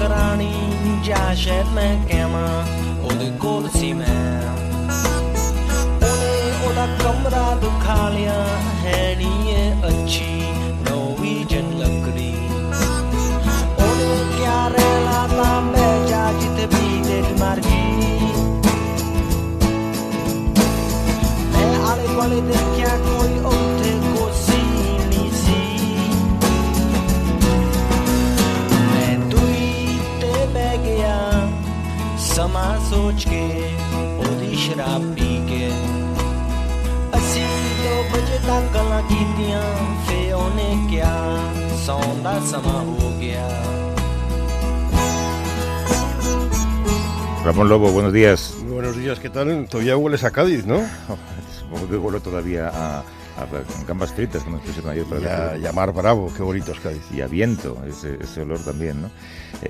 ਕਰਾਣੀ ਜਾ ਸ਼ਹਿਰ ਮੈਂ ਕਹਿਵਾਂ ਉਹਦੇ ਕੋਲ ਸੀ ਮੈਂ ਉਹਨੇ ਉਹਦਾ ਕਮਰਾ ਦਿਖਾ ਲਿਆ ਹੈ ਨੀ ਇਹ ਅੱਛੀ ਨੋਰਵੀਜਨ ਲੱਕੜੀ ਉਹਨੇ ਕਿਆ ਰਹਿਣਾ ਤਾਂ ਮੈਂ ਜਾ ਜਿੱਥੇ ਵੀ ਦਿਲ ਮਰ ਗਈ ਮੈਂ ਆਲੇ ਦੁਆਲੇ ਦੇਖਿਆ ਕੋਈ ਉੱਥੇ ਕੁਰਸੀ ਨਹੀਂ ਸੀ ਮੈਂ ਦੂਈ ਤੇ ਬਹਿ ਗਿਆ ਸਮਾਂ ਸੋਚ ਕੇ ਉਹਦੀ ਸ਼ਰਾਬ ਪੀ ਕੇ ਅਸੀਂ 2 ਵਜੇ ਤੱਕ ਗੱਲਾਂ ਕੀਤੀਆਂ ਫੇ ਉਹਨੇ ਕਿਹਾ ਸੌਣ ਦਾ ਸਮਾਂ ਹੋ ਗਿਆ Ramón Lobo, buenos días. Muy buenos días, ¿qué tal? Todavía hueles a Cádiz, ¿no? Supongo que huele todavía a gambas fritas, que nos pusieron ayer. Y a Mar Bravo, qué bonito es Cádiz. Y a viento, ese olor también, ¿no?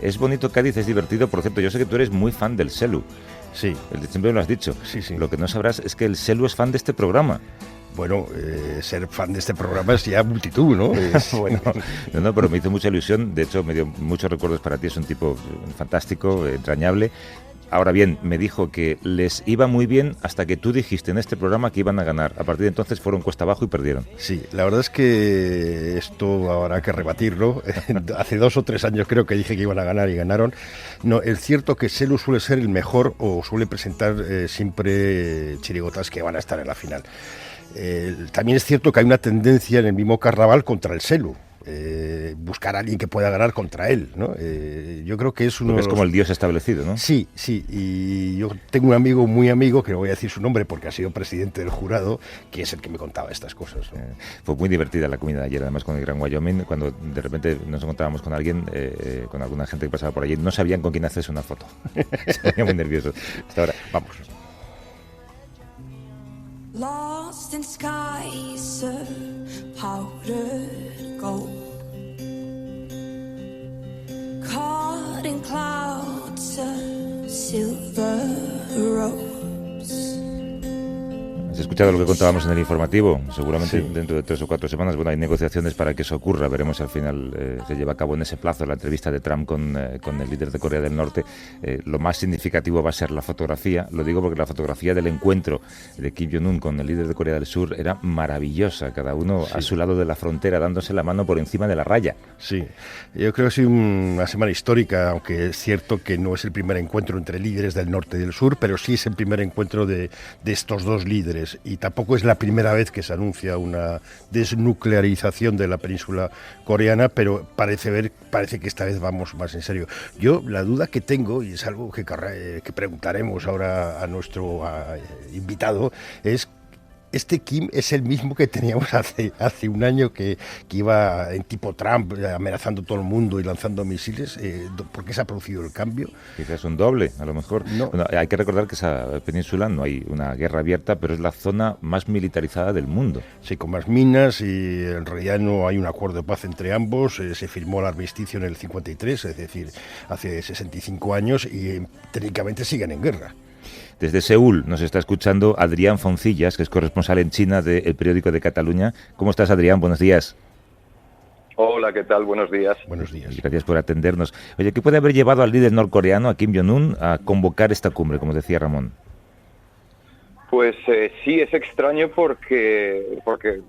Es bonito Cádiz, es divertido. Por cierto, yo sé que tú eres muy fan del Selu. Sí. Siempre me lo has dicho. Sí, sí. Lo que no sabrás es que el Selu es fan de este programa. Bueno, ser fan de este programa es ya multitud, ¿no? Bueno, no, pero me hizo mucha ilusión. De hecho, me dio muchos recuerdos para ti. Es un tipo fantástico, entrañable. Ahora bien, me dijo que les iba muy bien hasta que tú dijiste en este programa que iban a ganar. A partir de entonces fueron cuesta abajo y perdieron. Sí, la verdad es que esto habrá que rebatirlo. Hace 2 o 3 años creo que dije que iban a ganar y ganaron. No, es cierto que Selu suele ser el mejor o suele presentar siempre chirigotas que van a estar en la final. También es cierto que hay una tendencia en el mismo carnaval contra el Selu. Buscar a alguien que pueda ganar contra él, ¿no? Yo creo que es uno es como el dios establecido, ¿no? Sí, sí, y yo tengo un amigo muy amigo, que no voy a decir su nombre porque ha sido presidente del jurado, que es el que me contaba estas cosas, ¿no? Fue muy divertida la comida de ayer, además con el Gran Wyoming, cuando de repente nos encontrábamos con alguien, con alguna gente que pasaba por allí, no sabían con quién hacerse una foto. Se ponían muy nerviosos. Hasta ahora, vamos. Lost in skies of powdered gold, caught in clouds of silver robes. ¿Has escuchado lo que contábamos en el informativo? Seguramente sí. Dentro de 3 o 4 semanas. Bueno, hay negociaciones para que eso ocurra. Veremos si al final se lleva a cabo en ese plazo la entrevista de Trump con el líder de Corea del Norte. Lo más significativo va a ser la fotografía. Lo digo porque la fotografía del encuentro de Kim Jong-un con el líder de Corea del Sur era maravillosa. Cada uno a su lado de la frontera, dándose la mano por encima de la raya. Sí, yo creo que ha sido una semana histórica, aunque es cierto que no es el primer encuentro entre líderes del norte y del sur, pero sí es el primer encuentro de estos dos líderes. Y tampoco es la primera vez que se anuncia una desnuclearización de la península coreana, pero parece que esta vez vamos más en serio. Yo la duda que tengo, y es algo que preguntaremos ahora a nuestro invitado, es: ¿este Kim es el mismo que teníamos hace un año que iba en tipo Trump, amenazando a todo el mundo y lanzando misiles? ¿Por qué se ha producido el cambio? Quizás un doble, a lo mejor. No. Bueno, hay que recordar que esa península no hay una guerra abierta, pero es la zona más militarizada del mundo. Sí, con más minas, y en realidad no hay un acuerdo de paz entre ambos. Se firmó el armisticio en el 53, es decir, hace 65 años, y técnicamente siguen en guerra. Desde Seúl nos está escuchando Adrián Foncillas, que es corresponsal en China del periódico de Cataluña. ¿Cómo estás, Adrián? Buenos días. Hola, ¿qué tal? Buenos días. Buenos días. Gracias por atendernos. Oye, ¿qué puede haber llevado al líder norcoreano, a Kim Jong-un, a convocar esta cumbre, como decía Ramón? Pues sí, es extraño porque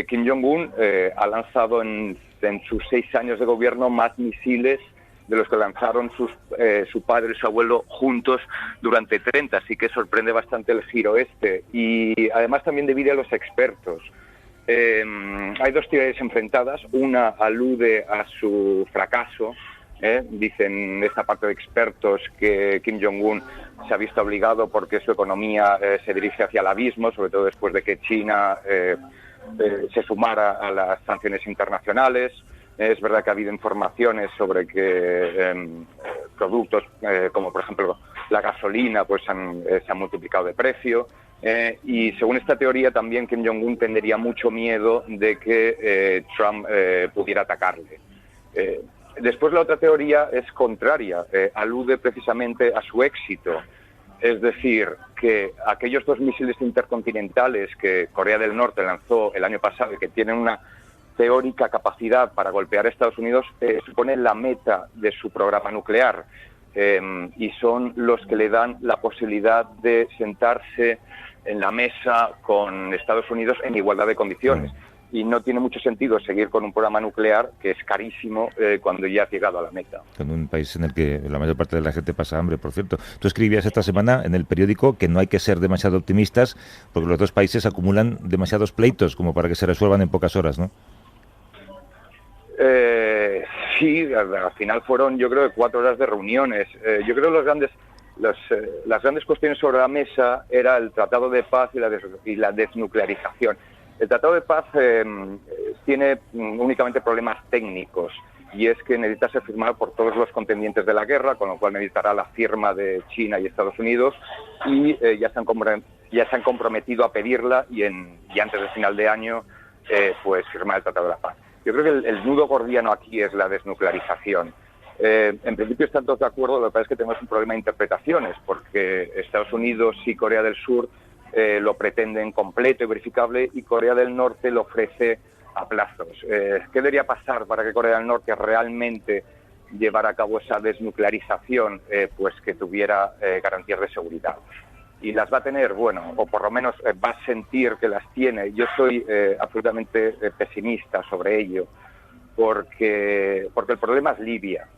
Kim Jong-un ha lanzado en sus 6 años de gobierno más misiles de los que lanzaron su padre y su abuelo juntos durante 30, así que sorprende bastante el giro este. Y además también divide a los expertos. Hay 2 teorías enfrentadas. Una alude a su fracaso. Dicen esta parte de expertos que Kim Jong-un se ha visto obligado porque su economía se dirige hacia el abismo, sobre todo después de que China se sumara a las sanciones internacionales. Es verdad que ha habido informaciones sobre que productos como por ejemplo la gasolina pues se han multiplicado de precio, y según esta teoría también Kim Jong-un tendría mucho miedo de que Trump pudiera atacarle. Después la otra teoría es contraria, alude precisamente a su éxito. Es decir, que aquellos 2 misiles intercontinentales que Corea del Norte lanzó el año pasado y que tienen una teórica capacidad para golpear a Estados Unidos, supone la meta de su programa nuclear, y son los que le dan la posibilidad de sentarse en la mesa con Estados Unidos en igualdad de condiciones. Y no tiene mucho sentido seguir con un programa nuclear que es carísimo cuando ya ha llegado a la meta. En un país en el que la mayor parte de la gente pasa hambre, por cierto. Tú escribías esta semana en el periódico que no hay que ser demasiado optimistas porque los dos países acumulan demasiados pleitos como para que se resuelvan en pocas horas, ¿no? Sí, al final fueron, yo creo, 4 horas de reuniones. Yo creo que las grandes cuestiones sobre la mesa era el Tratado de Paz y la desnuclearización. El Tratado de Paz tiene únicamente problemas técnicos, y es que necesita ser firmado por todos los contendientes de la guerra, con lo cual necesitará la firma de China y Estados Unidos, y ya se han comprometido a pedirla y antes del final de año pues firmar el Tratado de la Paz. Yo creo que el nudo gordiano aquí es la desnuclearización. En principio están todos de acuerdo, lo que pasa es que tenemos un problema de interpretaciones, porque Estados Unidos y Corea del Sur lo pretenden completo y verificable, y Corea del Norte lo ofrece a plazos. ¿Qué debería pasar para que Corea del Norte realmente llevara a cabo esa desnuclearización? Pues que tuviera garantías de seguridad. Y las va a tener, bueno, o por lo menos va a sentir que las tiene. Yo soy absolutamente pesimista sobre ello, porque el problema es Libia.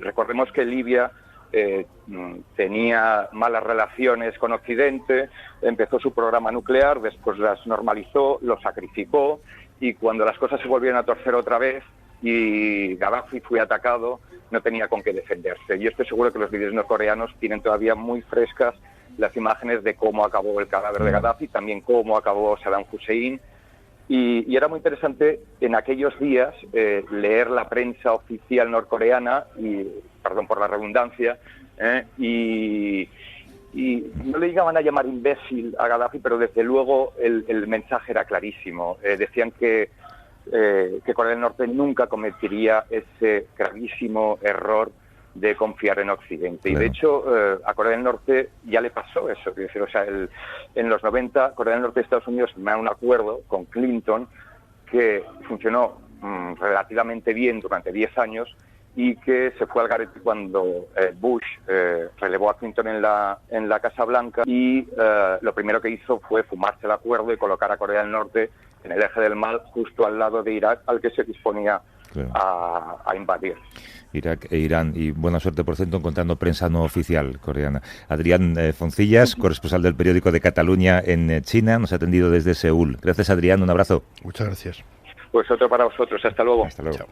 Recordemos que Libia tenía malas relaciones con Occidente, empezó su programa nuclear, después las normalizó, lo sacrificó, y cuando las cosas se volvieron a torcer otra vez y Gaddafi fue atacado, no tenía con qué defenderse. Yo estoy seguro que los líderes norcoreanos tienen todavía muy frescas las imágenes de cómo acabó el cadáver de Gaddafi, también cómo acabó Saddam Hussein. Y era muy interesante en aquellos días leer la prensa oficial norcoreana, y perdón por la redundancia, y no le llegaban a llamar imbécil a Gaddafi, pero desde luego el mensaje era clarísimo. Decían que Corea del Norte nunca cometería ese gravísimo error de confiar en Occidente. Claro. Y de hecho, a Corea del Norte ya le pasó eso. Es decir, o sea, en los 90, Corea del Norte y Estados Unidos firmaron un acuerdo con Clinton que funcionó relativamente bien durante 10 años, y que se fue al garete cuando Bush relevó a Clinton en la Casa Blanca, y lo primero que hizo fue fumarse el acuerdo y colocar a Corea del Norte en el eje del mal, justo al lado de Irak, al que se disponía a invadir. Irak e Irán. Y buena suerte, por cierto, encontrando prensa no oficial coreana. Adrián Foncillas, corresponsal del periódico de Cataluña en China, nos ha atendido desde Seúl. Gracias, Adrián, un abrazo. Muchas gracias. Pues otro para vosotros. Hasta luego. Hasta luego. Chao.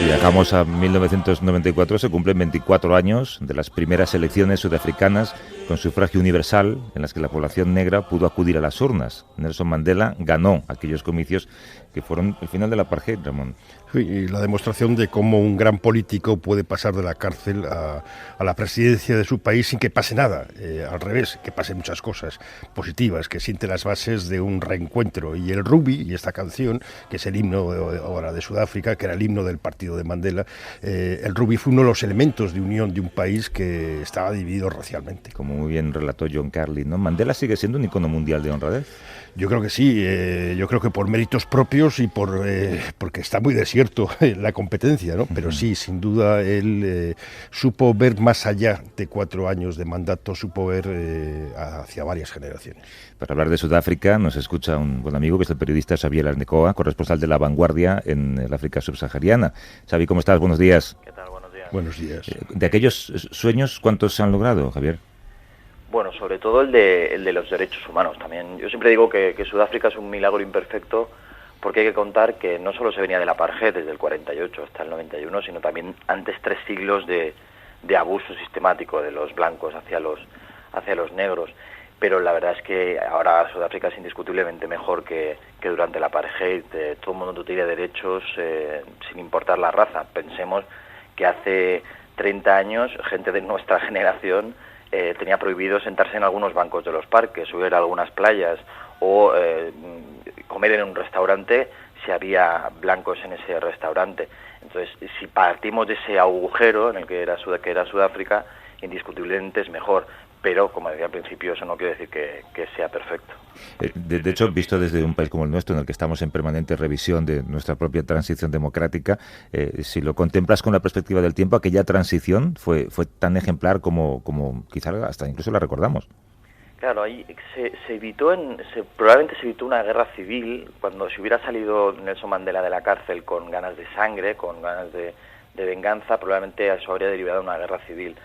Viajamos a 1994, se cumplen 24 años de las primeras elecciones sudafricanas con sufragio universal, en las que la población negra pudo acudir a las urnas. Nelson Mandela ganó aquellos comicios que fueron el final del apartheid, Ramón. Sí, y la demostración de cómo un gran político puede pasar de la cárcel a la presidencia de su país sin que pase nada, al revés, que pasen muchas cosas positivas, que siente las bases de un reencuentro. Y el rugby, y esta canción, que es el himno ahora de Sudáfrica, que era el himno del partido de Mandela, el rugby fue uno de los elementos de unión de un país que estaba dividido racialmente. Como muy bien relató John Carlin, ¿no? ¿Mandela sigue siendo un icono mundial de honradez? Yo creo que sí, yo creo que por méritos propios y porque está muy desierto la competencia, ¿no? Pero sí, sin duda, él supo ver más allá de 4 años de mandato, supo ver hacia varias generaciones. Para hablar de Sudáfrica nos escucha un buen amigo, que es el periodista Xavier Arnecoa, corresponsal de La Vanguardia en el África subsahariana. Xavi, ¿cómo estás? Buenos días. ¿Qué tal? Buenos días. Buenos días. De aquellos sueños, ¿cuántos se han logrado, Javier? Bueno, sobre todo el de los derechos humanos también. Yo siempre digo que Sudáfrica es un milagro imperfecto, porque hay que contar que no solo se venía del apartheid desde el 48 hasta el 91, sino también antes 3 siglos de abuso sistemático de los blancos hacia los negros. Pero la verdad es que ahora Sudáfrica es indiscutiblemente mejor que durante el apartheid. Todo el mundo tiene derechos sin importar la raza. Pensemos que hace 30 años gente de nuestra generación tenía prohibido sentarse en algunos bancos de los parques, o ir a algunas playas, o comer en un restaurante si había blancos en ese restaurante. Entonces, si partimos de ese agujero en el que era Sudáfrica, indiscutiblemente es mejor. Pero, como decía al principio, eso no quiere decir que sea perfecto. De hecho, visto desde un país como el nuestro, en el que estamos en permanente revisión de nuestra propia transición democrática, si lo contemplas con la perspectiva del tiempo, aquella transición fue tan ejemplar como quizá hasta incluso la recordamos. Claro, ahí probablemente se evitó una guerra civil. Cuando se hubiera salido Nelson Mandela de la cárcel con ganas de sangre, con ganas de venganza, probablemente eso habría derivado en una guerra civil.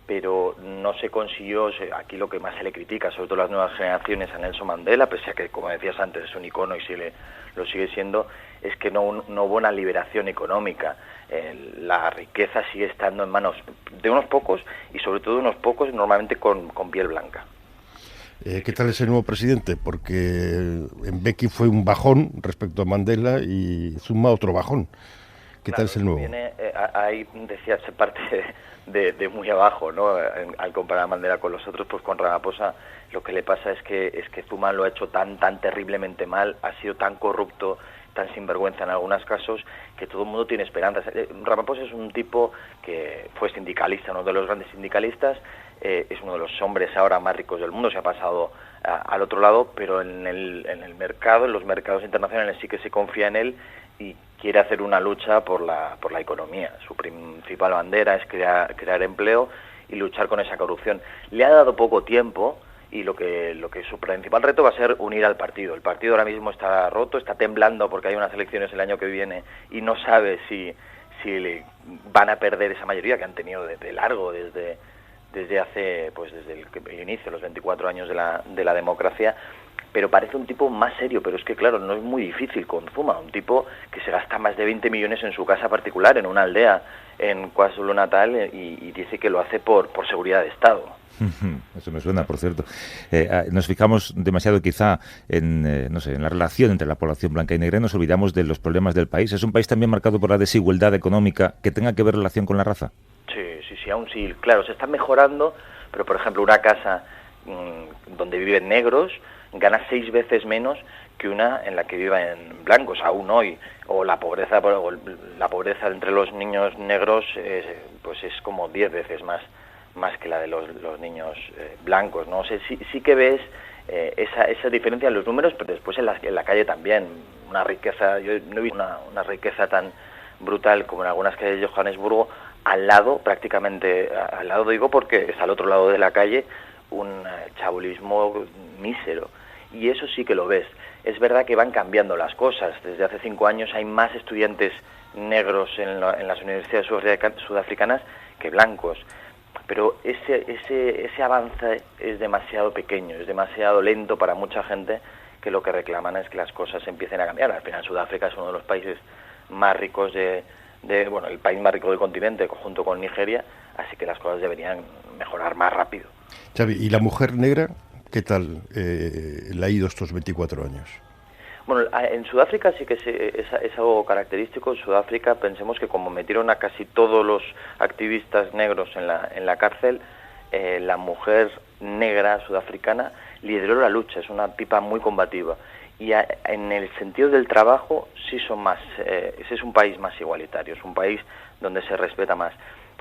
Pero no se consiguió. Aquí lo que más se le critica, sobre todo las nuevas generaciones, a Nelson Mandela, pese a que, como decías antes, es un icono y lo sigue siendo, es que no hubo una liberación económica. La riqueza sigue estando en manos de unos pocos, y sobre todo de unos pocos normalmente con piel blanca. ¿Qué tal es el nuevo presidente? Porque Mbeki fue un bajón respecto a Mandela y Zuma otro bajón. ¿Qué tal es el nuevo? Ahí decía, se parte de muy abajo, ¿no? Al comparar a Mandela con los otros, pues con Ramaphosa lo que le pasa es que Zuma lo ha hecho tan terriblemente mal, ha sido tan corrupto, tan sinvergüenza en algunos casos, que todo el mundo tiene esperanzas. Ramaphosa es un tipo que fue sindicalista, uno de los grandes sindicalistas, es uno de los hombres ahora más ricos del mundo, se ha pasado al otro lado, pero en el mercado, en los mercados internacionales sí que se confía en él y quiere hacer una lucha por la economía. Su principal bandera es crear empleo y luchar con esa corrupción. Le ha dado poco tiempo y lo que su principal reto va a ser unir al partido. El partido ahora mismo está roto, está temblando porque hay unas elecciones el año que viene y no sabe si van a perder esa mayoría que han tenido de largo desde hace, pues desde el inicio, los 24 años de la democracia. Pero parece un tipo más serio, pero es que claro, no es muy difícil con Zuma, un tipo que se gasta más de 20 millones en su casa particular, en una aldea en KwaZulu-Natal, y dice que lo hace por seguridad de Estado. Eso me suena, por cierto. Nos fijamos demasiado quizá en la relación entre la población blanca y negra y nos olvidamos de los problemas del país. ¿Es un país también marcado por la desigualdad económica que tenga que ver relación con la raza? Sí, aún sí. Claro, se está mejorando, pero por ejemplo una casa donde viven negros gana 6 veces menos que una en la que viven blancos aún hoy, o la pobreza entre los niños negros pues es como 10 veces más que la de los niños blancos, ¿no? O sea, sí que ves esa diferencia en los números, pero después en la calle también una riqueza. Yo no he visto una riqueza tan brutal como en algunas calles de Johannesburgo, prácticamente al lado digo porque es al otro lado de la calle, un chabolismo mísero, y eso sí que lo ves. Es verdad que van cambiando las cosas. Desde hace 5 años hay más estudiantes negros en las universidades sudafricanas que blancos, pero ese avance es demasiado pequeño, es demasiado lento para mucha gente, que lo que reclaman es que las cosas empiecen a cambiar. Al final Sudáfrica es uno de los países más ricos el país más rico del continente, junto con Nigeria, así que las cosas deberían mejorar más rápido. Xavi, ¿y la mujer negra qué tal le ha ido estos 24 años? Bueno, en Sudáfrica sí que es algo característico. En Sudáfrica, pensemos que como metieron a casi todos los activistas negros en la cárcel, la mujer negra sudafricana lideró la lucha, es una tipa muy combativa. Y en el sentido del trabajo sí son más, ese es un país más igualitario, es un país donde se respeta más,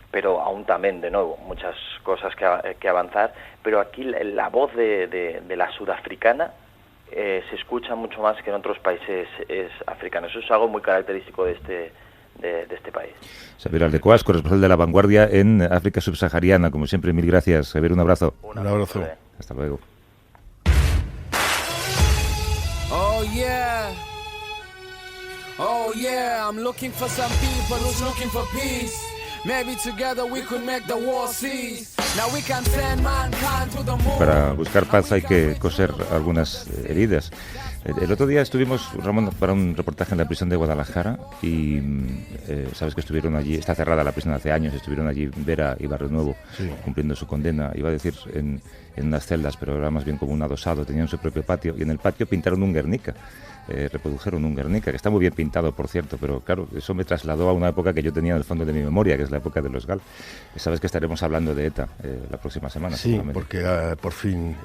pero aún también, de nuevo, muchas cosas que avanzar, pero aquí la voz de la sudafricana se escucha mucho más que en otros países africanos. Eso es algo muy característico de este país. Xavier Aldecoas, corresponsal de La Vanguardia en África subsahariana. Como siempre, mil gracias. Xavier, un abrazo. Un abrazo. Hasta luego. Oh yeah, I'm looking for some people who's looking for peace. Maybe together we could make the war cease. Now we can send mankind to the moon. Para buscar paz hay que coser algunas heridas. El otro día estuvimos, Ramón, para un reportaje en la prisión de Guadalajara y sabes que estuvieron allí, está cerrada la prisión hace años, estuvieron allí Vera y Barrio Nuevo, sí, cumpliendo su condena, iba a decir en unas celdas, pero era más bien como un adosado, tenían su propio patio y en el patio pintaron un Guernica. Reprodujeron un Guernica, que está muy bien pintado, por cierto, pero claro, eso me trasladó a una época que yo tenía en el fondo de mi memoria, que es la época de los GAL. Sabes que estaremos hablando de ETA la próxima semana. Sí, porque por fin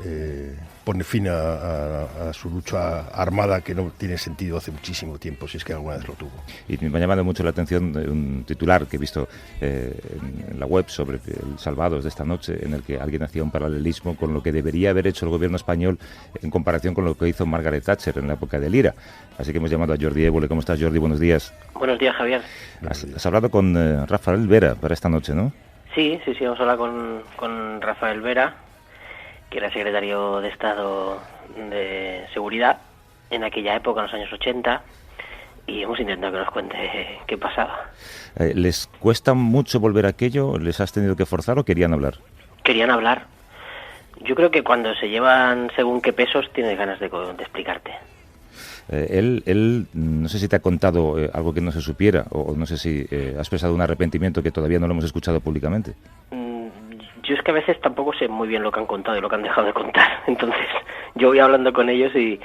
pone fin a su lucha armada, que no tiene sentido hace muchísimo tiempo, si es que alguna vez lo tuvo. Y me ha llamado mucho la atención un titular que he visto en la web sobre el Salvados de esta noche, en el que alguien hacía un paralelismo con lo que debería haber hecho el gobierno español en comparación con lo que hizo Margaret Thatcher en la época de Lira. Así que hemos llamado a Jordi Évole. ¿Cómo estás, Jordi? Buenos días. Buenos días, Javier. Has hablado con Rafael Vera para esta noche, ¿no? Sí, vamos a hablar con Rafael Vera, que era secretario de Estado de Seguridad en aquella época, en los años 80, y hemos intentado que nos cuente qué pasaba. ¿Les cuesta mucho volver a aquello? ¿Les has tenido que forzar o querían hablar? Querían hablar. Yo creo que cuando se llevan según qué pesos tienes ganas de explicarte. Él no sé si te ha contado algo que no se supiera, o no sé si ha expresado un arrepentimiento que todavía no lo hemos escuchado públicamente. Yo es que a veces tampoco sé muy bien lo que han contado y lo que han dejado de contar. Entonces yo voy hablando con ellos y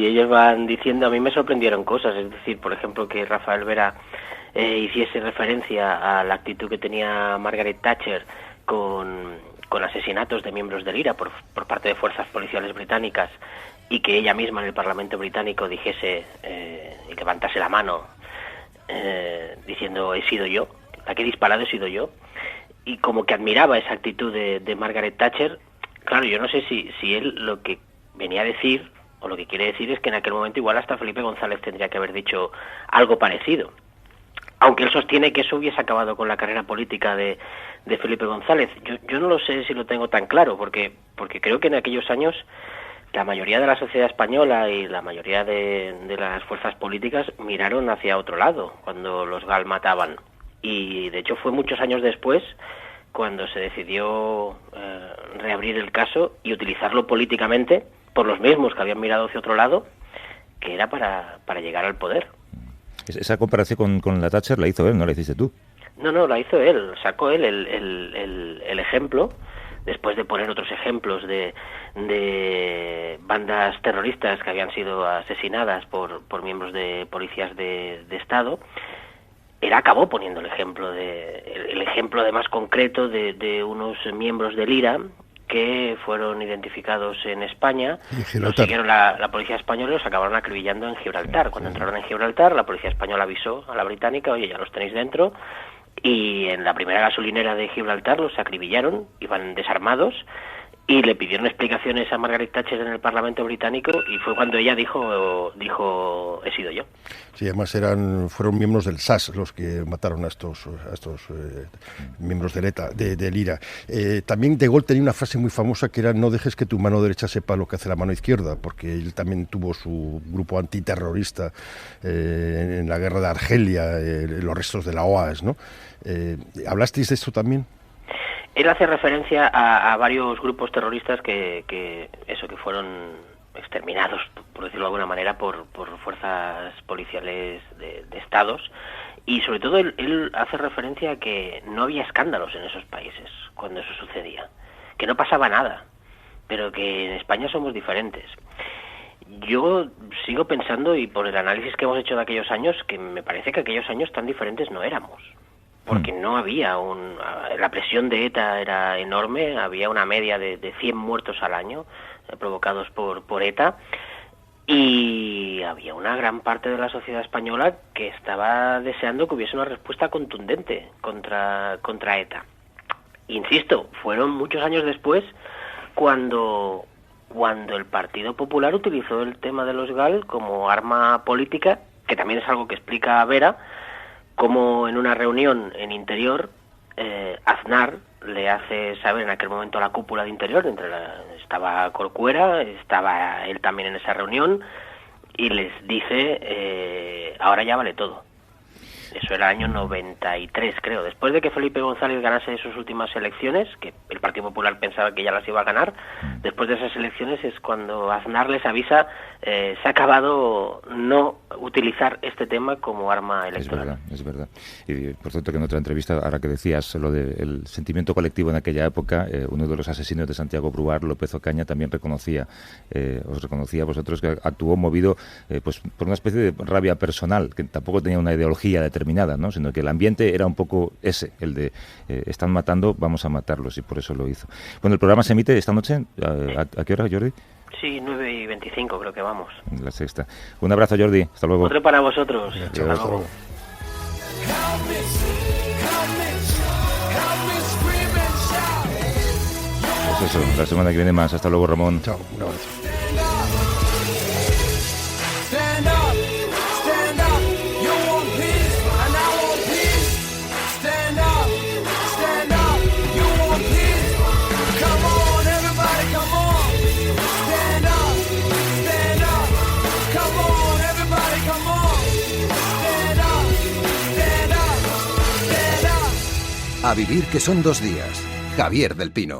ellos van diciendo. A mí me sorprendieron cosas, es decir, por ejemplo, que Rafael Vera hiciese referencia a la actitud que tenía Margaret Thatcher con asesinatos de miembros del IRA por parte de fuerzas policiales británicas, y que ella misma en el Parlamento británico dijese y levantase la mano diciendo he sido yo, la que he disparado he sido yo, y como que admiraba esa actitud de Margaret Thatcher. Claro, yo no sé si él lo que venía a decir o lo que quiere decir es que en aquel momento igual hasta Felipe González tendría que haber dicho algo parecido, aunque él sostiene que eso hubiese acabado con la carrera política de Felipe González. Yo no lo sé si lo tengo tan claro, porque creo que en aquellos años la mayoría de la sociedad española y la mayoría de las fuerzas políticas miraron hacia otro lado cuando los GAL mataban. Y de hecho fue muchos años después cuando se decidió reabrir el caso y utilizarlo políticamente por los mismos que habían mirado hacia otro lado, que era para llegar al poder. Esa comparación con la Thatcher la hizo él, no la hiciste tú. No, la hizo él. Sacó él el ejemplo, después de poner otros ejemplos de bandas terroristas que habían sido asesinadas por miembros de policías de Estado. Él acabó poniendo el ejemplo además concreto de unos miembros del IRA que fueron identificados en España, los siguieron la policía española y los acabaron acribillando en Gibraltar. Cuando entraron en Gibraltar, la policía española avisó a la británica, oye, ya los tenéis dentro, y en la primera gasolinera de Gibraltar los acribillaron, iban desarmados, y le pidieron explicaciones a Margaret Thatcher en el Parlamento británico, y fue cuando ella dijo he sido yo. Sí, además fueron miembros del SAS los que mataron a estos miembros del ETA, del IRA. También De Gaulle tenía una frase muy famosa que era: no dejes que tu mano derecha sepa lo que hace la mano izquierda, porque él también tuvo su grupo antiterrorista en la guerra de Argelia, los restos de la OAS, ¿no? ¿Hablasteis de esto también? Él hace referencia a varios grupos terroristas que fueron exterminados, por decirlo de alguna manera, por fuerzas policiales de estados, y sobre todo él hace referencia a que no había escándalos en esos países cuando eso sucedía, que no pasaba nada, pero que en España somos diferentes. Yo sigo pensando, y por el análisis que hemos hecho de aquellos años, que me parece que aquellos años tan diferentes no éramos. Porque no había la presión de ETA era enorme, había una media de 100 muertos al año provocados por ETA, y había una gran parte de la sociedad española que estaba deseando que hubiese una respuesta contundente contra ETA. Insisto, fueron muchos años después cuando el Partido Popular utilizó el tema de los GAL como arma política, que también es algo que explica Vera, como en una reunión en Interior, Aznar le hace saber en aquel momento a la cúpula de Interior, estaba Corcuera, estaba él también en esa reunión, y les dice, ahora ya vale todo. Eso era el año 93, creo. Después de que Felipe González ganase sus últimas elecciones, que el Partido Popular pensaba que ya las iba a ganar, después de esas elecciones es cuando Aznar les avisa, se ha acabado no utilizar este tema como arma electoral. Es verdad. Y por cierto, que en otra entrevista, ahora que decías lo del sentimiento colectivo en aquella época, uno de los asesinos de Santiago Bruar, López Ocaña, también os reconocía a vosotros que actuó movido pues por una especie de rabia personal, que tampoco tenía una ideología determinada determinada, ¿no? Sino que el ambiente era un poco ese, el de están matando, vamos a matarlos, y por eso lo hizo. Bueno, el programa se emite esta noche, ¿a qué hora, Jordi? Sí, 9:25 creo que vamos. La sexta. Un abrazo, Jordi, hasta luego. Otro para vosotros. Hasta luego. Pues eso, la semana que viene más. Hasta luego, Ramón. Chao, un abrazo. Stand up, stand up. You want peace, and I want peace. Stand up, you want peace. Come on, everybody, come on. Stand up, come on, everybody, come on. Stand up, stand up, stand up. A vivir que son 2 días. Javier del Pino.